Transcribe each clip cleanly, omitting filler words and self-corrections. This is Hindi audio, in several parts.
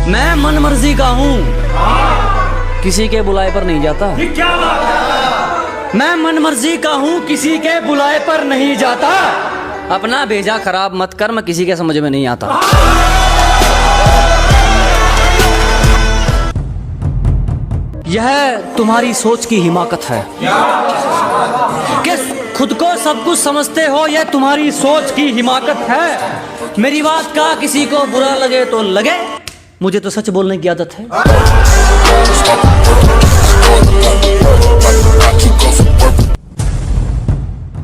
मैं मन मर्जी का हूँ, किसी के बुलाए पर नहीं जाता। मैं मन मर्जी का हूँ, किसी के बुलाए पर नहीं जाता। अपना भेजा खराब मत कर, मैं किसी के समझ में नहीं आता। यह तुम्हारी सोच की हिमाकत है कि खुद को सब कुछ समझते हो, यह तुम्हारी सोच की हिमाकत है। मेरी बात का किसी को बुरा लगे तो लगे, मुझे तो सच बोलने की आदत है।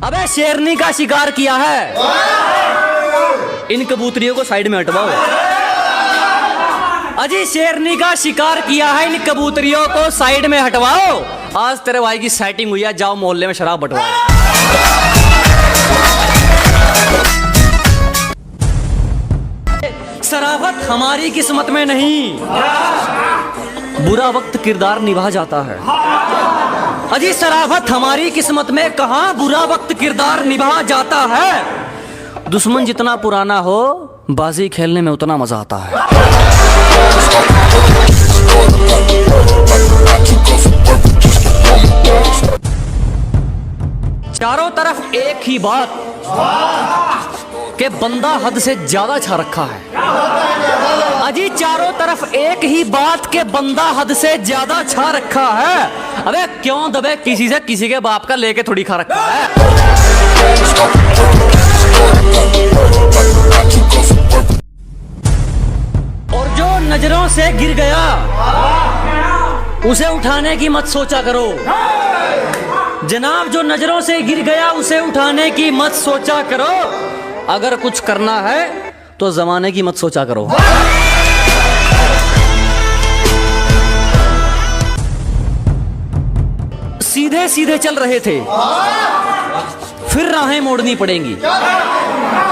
अबे शेरनी का शिकार किया है, इन कबूतरियों को साइड में हटवाओ। अजी शेरनी का शिकार किया है, इन कबूतरियों को साइड में हटवाओ। आज तेरे भाई की सेटिंग हुई है, जाओ मोहल्ले में शराब बंटवाओ। शराफत हमारी किस्मत में नहीं, बुरा वक्त किरदार निभा जाता है। अजी शराफत हमारी किस्मत में कहां बुरा वक्त किरदार निभा जाता है। दुश्मन जितना पुराना हो, बाजी खेलने में उतना मजा आता है। चारों तरफ एक ही बात कि बंदा हद से ज्यादा छा रखा है। अजी चारों तरफ एक ही बात के बंदा हद से ज्यादा छा रखा है। अबे क्यों दबे किसी से, किसी के बाप का लेके थोड़ी खा रखा है। और जो नजरों से गिर गया, उसे उठाने की मत सोचा करो। जनाब जो नजरों से गिर गया, उसे उठाने की मत सोचा करो। अगर कुछ करना है तो जमाने की मत सोचा करो। सीधे सीधे चल रहे थे, फिर राहें मोड़नी पड़ेंगी।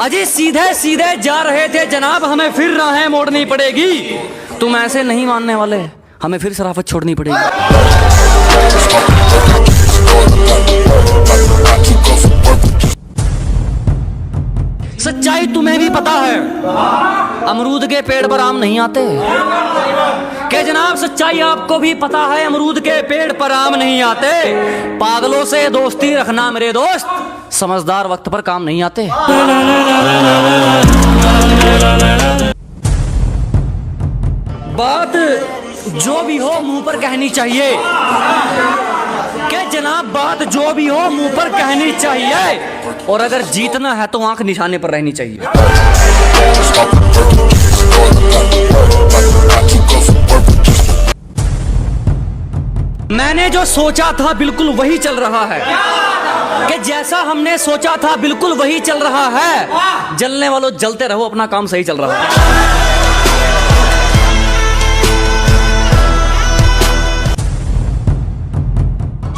अजी सीधे सीधे जा रहे थे जनाब, हमें फिर राहें मोड़नी पड़ेगी। तुम ऐसे नहीं मानने वाले, हमें फिर शराफत छोड़नी पड़ेगी। सच्चाई तुम्हें भी पता है, अमरूद के पेड़ पर आम नहीं आते। कि जनाब सच्चाई आपको भी पता है, अमरूद के पेड़ पर आम नहीं आते। पागलों से दोस्ती रखना मेरे दोस्त, समझदार वक्त पर काम नहीं आते। बात जो भी हो मुंह पर कहनी चाहिए। कि जनाब बात जो भी हो मुंह पर कहनी चाहिए, और अगर जीतना है तो आंख निशाने पर रहनी चाहिए। मैंने जो सोचा था बिल्कुल वही चल रहा है। कि जैसा हमने सोचा था बिल्कुल वही चल रहा है। जलने वालों जलते रहो, अपना काम सही चल रहा है।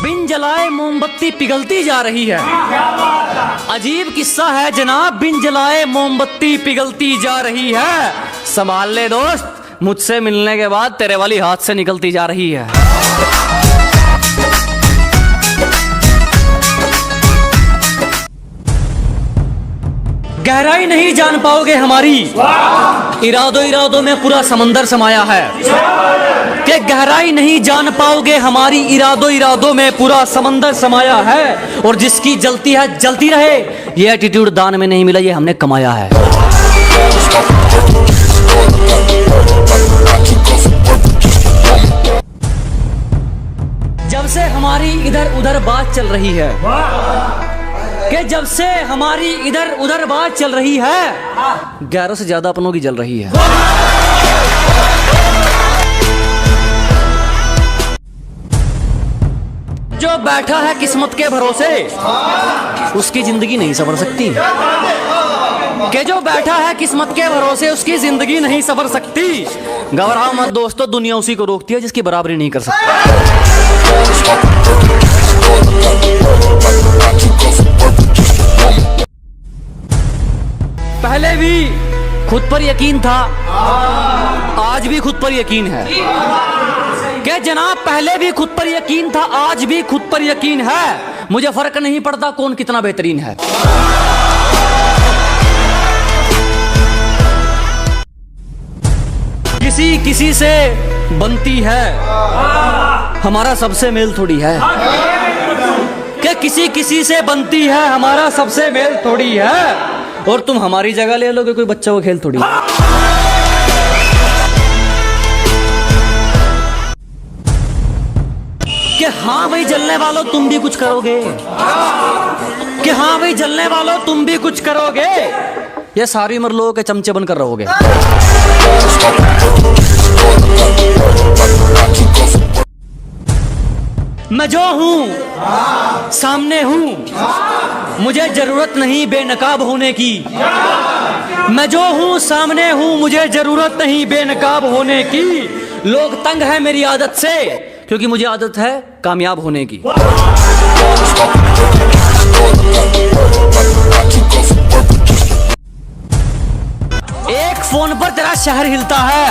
बिन जलाए मोमबत्ती पिघलती जा रही है। अजीब किस्सा है जनाब, बिन जलाए मोमबत्ती पिघलती जा रही है। संभाल ले दोस्त, मुझसे मिलने के बाद तेरे वाली हाथ से निकलती जा रही है। गहराई नहीं जान पाओगे हमारी, इरादों इरादों में पूरा समंदर समाया है। कि गहराई नहीं जान पाओगे हमारी, इरादों इरादों में पूरा समंदर समाया है। और जिसकी जलती है जलती रहे, ये एटीट्यूड दान में नहीं मिला, ये हमने कमाया है। जब से हमारी इधर उधर बात चल रही है, कि जब से हमारी इधर उधर बात चल रही है, 11 से ज्यादा अपनों की जल रही है। जो बैठा है किस्मत के भरोसे, उसकी जिंदगी नहीं संवर सकती। कि जो बैठा है किस्मत के भरोसे, उसकी जिंदगी नहीं संवर सकती। घबराओ मत दोस्तों, दुनिया उसी को रोकती है जिसकी बराबरी नहीं कर सकती। पहले भी खुद पर यकीन था, आज भी खुद पर यकीन है। कि जनाब पहले भी खुद पर यकीन था, आज भी खुद पर यकीन है। मुझे फर्क नहीं पड़ता कौन कितना बेहतरीन है। किसी किसी से बनती है, हमारा सबसे मेल थोड़ी है। क्या किसी किसी से बनती है, हमारा सबसे मेल थोड़ी है। और तुम हमारी जगह ले लोगे, कोई बच्चा को खेल थोड़ी। कि हाँ भाई जलने वालों तुम भी कुछ करोगे, कि हाँ भाई जलने वालों तुम भी कुछ करोगे, ये सारी उम्र लोगों के चमचे बनकर रहोगे। मैं जो हूं सामने हूं, मुझे जरूरत नहीं बेनकाब होने की। मैं जो हूं सामने हूं, मुझे जरूरत नहीं बेनकाब होने की। लोग तंग है मेरी आदत से, क्योंकि मुझे आदत है कामयाब होने की। एक फोन पर तेरा शहर हिलता है,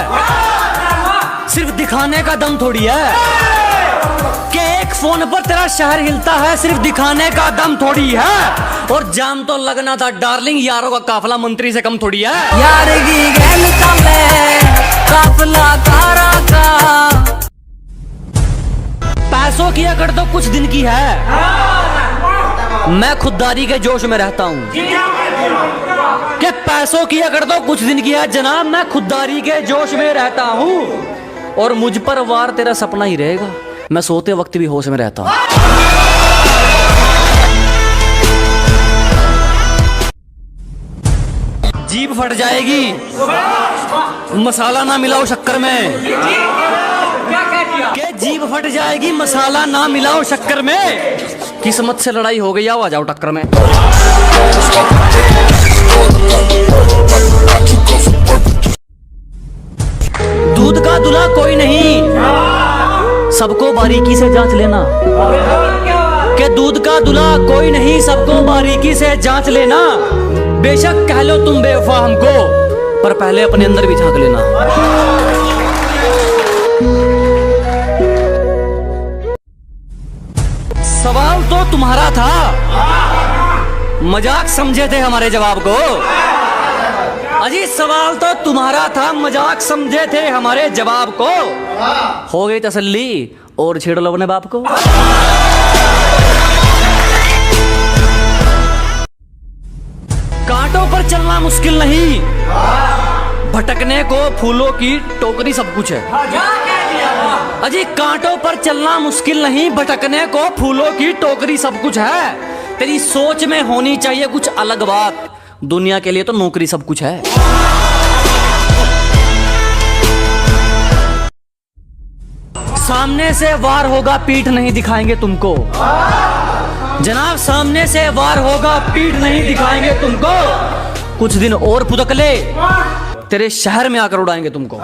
सिर्फ दिखाने का दम थोड़ी है। कि एक फोन पर तेरा शहर हिलता है, सिर्फ दिखाने का दम थोड़ी है। और जाम तो लगना था डार्लिंग, यारों का काफला मंत्री से कम थोड़ी है। यार की गैल चले काफला कारा का। पैसों की अकड़ तो कुछ दिन की है, मैं खुददारी के जोश में रहता हूँ। कि पैसों की अकड़ तो कुछ दिन की है जनाब, मैं खुददारी के जोश में रहता हूँ। और मुझ पर वार तेरा सपना ही रहेगा, मैं सोते वक्त भी होश में रहता हूँ। जीभ फट जाएगी मसाला ना मिलाओ शक्कर में। के जीभ फट जाएगी मसाला ना मिलाओ शक्कर में। किस्मत से लड़ाई हो गई, आओ आ जाओ टक्कर में। दूध का दूल्हा कोई नहीं, सबको बारीकी से जांच लेना। के दूध का दूल्हा कोई नहीं, सबको बारीकी से जांच लेना। बेशक कह लो तुम बेवफा हमको, पर पहले अपने अंदर भी झांक लेना। सवाल तो तुम्हारा था, मजाक समझे थे हमारे जवाब को। अजी सवाल तो तुम्हारा था, मजाक समझे थे हमारे जवाब को। हो गई तसल्ली और छेड़ लो अपने बाप को। कांटों पर चलना मुश्किल नहीं, भटकने को फूलों की टोकरी सब कुछ है। अजी कांटों पर चलना मुश्किल नहीं, भटकने को फूलों की टोकरी सब कुछ है। तेरी सोच में होनी चाहिए कुछ अलग बात, दुनिया के लिए तो नौकरी सब कुछ है। सामने से वार होगा, पीठ नहीं दिखाएंगे तुमको जनाब। सामने से वार होगा, पीठ नहीं दिखाएंगे तुमको। कुछ दिन और फुदक ले, तेरे शहर में आकर उड़ाएंगे तुमको।